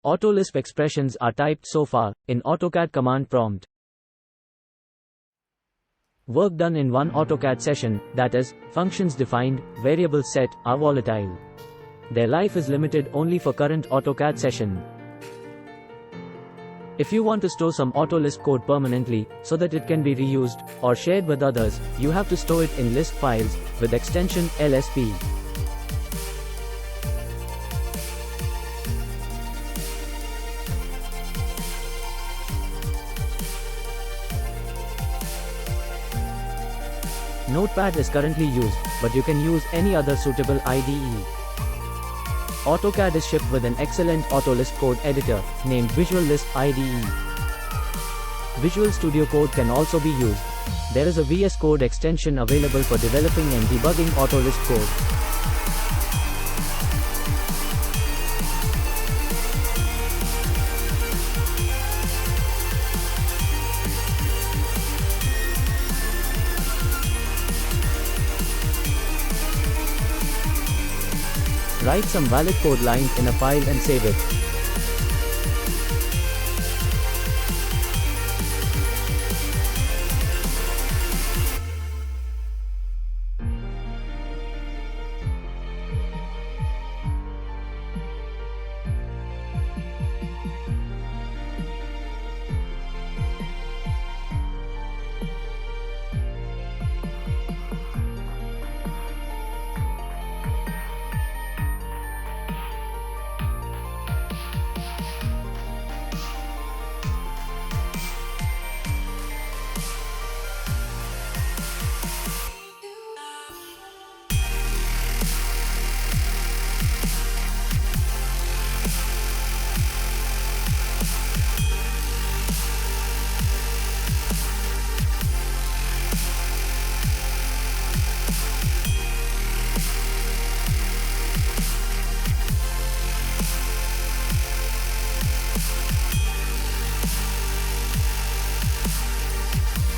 Autolisp expressions are typed so far in AutoCAD command prompt. Work done in one AutoCAD session, that is, functions defined, variables set, are volatile. Their life is limited only for current AutoCAD session. If you want to store some Autolisp code permanently, so that it can be reused, or shared with others, you have to store it in Lisp files, with extension LSP. Notepad is currently used, but you can use any other suitable IDE. AutoCAD is shipped with an excellent Autolisp code editor, named Visual Lisp IDE. Visual Studio Code can also be used. There is a VS Code extension available for developing and debugging Autolisp code. Write some valid code lines in a file and save it.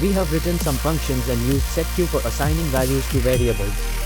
We have written some functions and used setQ for assigning values to variables.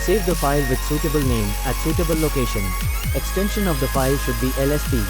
Save the file with suitable name, at suitable location. Extension of the file should be LSP.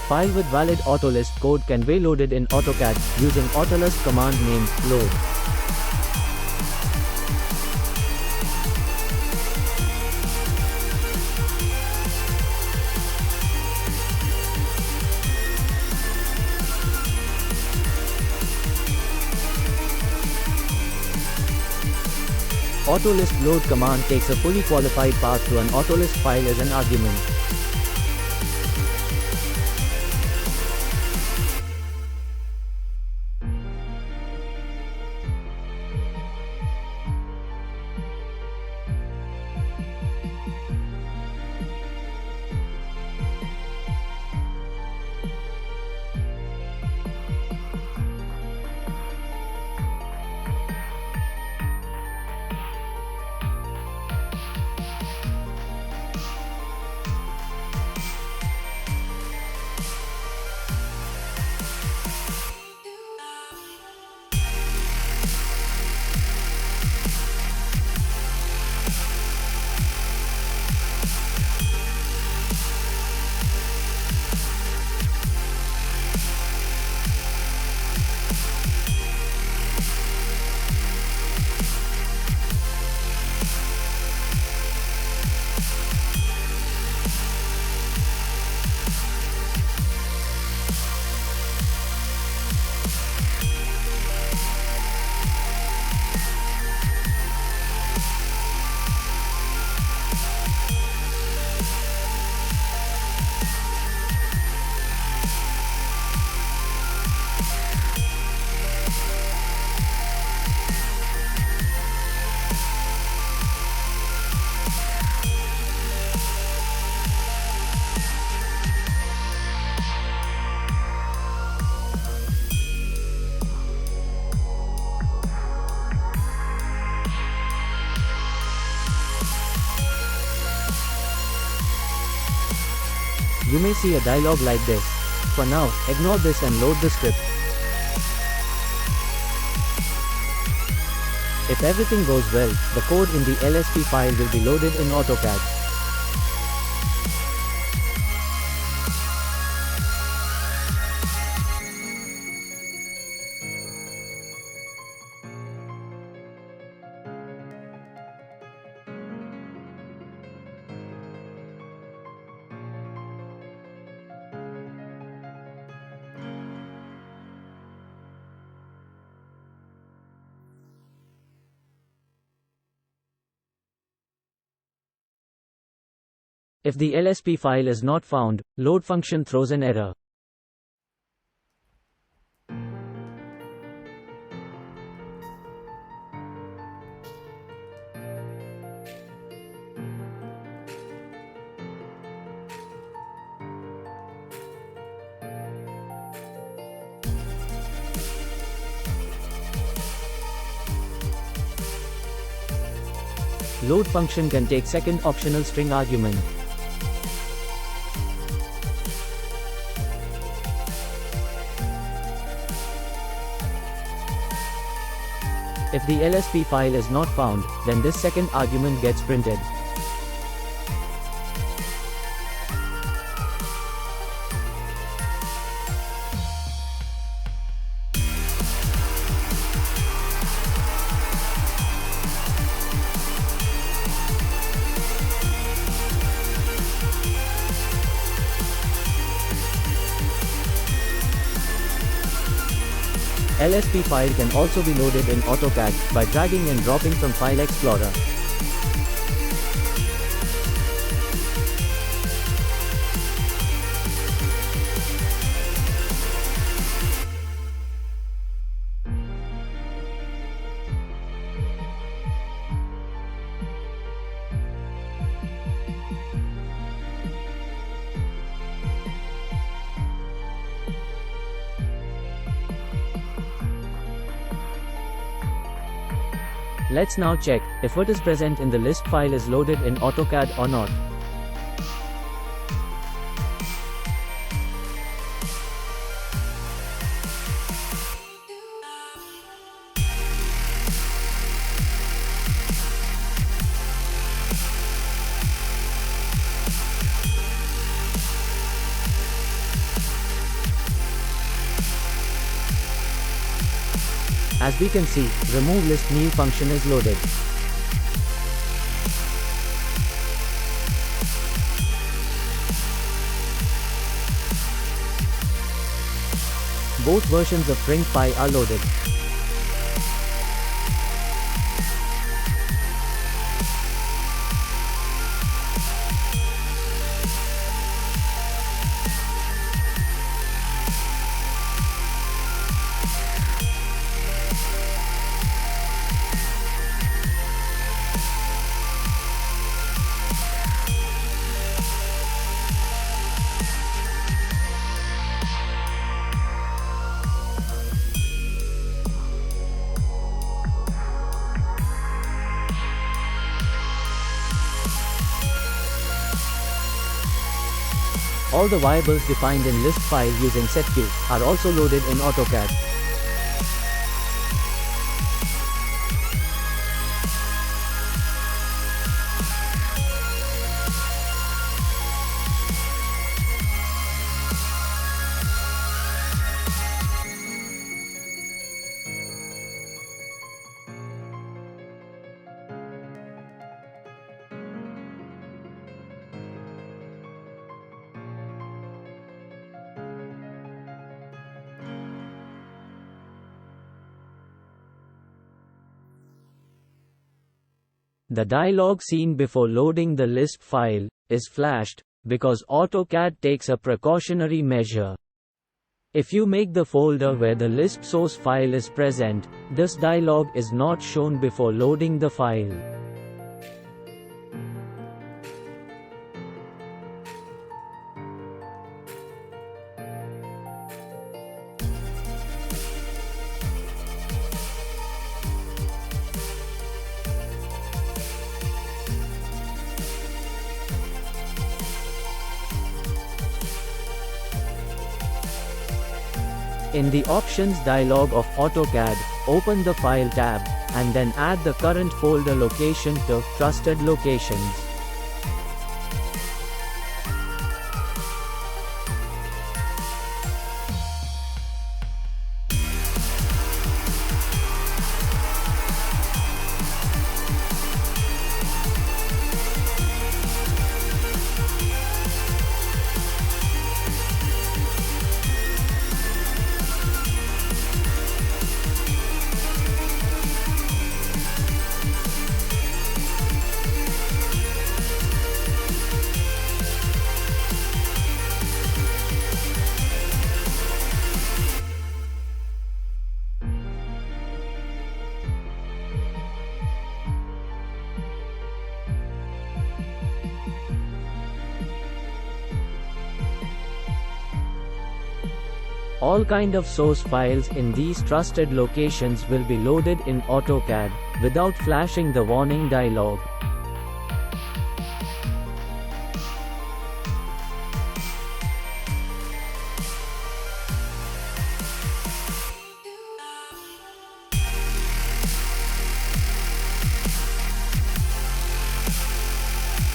File with valid Autolisp code can be loaded in AutoCAD using Autolisp command name load. Autolist load command takes a fully qualified path to an autolist file as an argument. You may see a dialog like this. For now, ignore this and load the script. If everything goes well, the code in the LSP file will be loaded in AutoCAD. If the LSP file is not found, load function throws an error. Load function can take second optional string argument. If the LSP file is not found, then this second argument gets printed. LSP file can also be loaded in AutoCAD by dragging and dropping from File Explorer. Let's now check if what is present in the list file is loaded in AutoCAD or not. As we can see, remove list new function is loaded. Both versions of PrintPy are loaded. All the variables defined in list file using setq are also loaded in AutoCAD. The dialog seen before loading the Lisp file is flashed because AutoCAD takes a precautionary measure. If you make the folder where the Lisp source file is present, this dialog is not shown before loading the file. In the Options dialog of AutoCAD, open the File tab, and then add the current folder location to Trusted Locations. All kind of source files in these trusted locations will be loaded in AutoCAD, without flashing the warning dialog.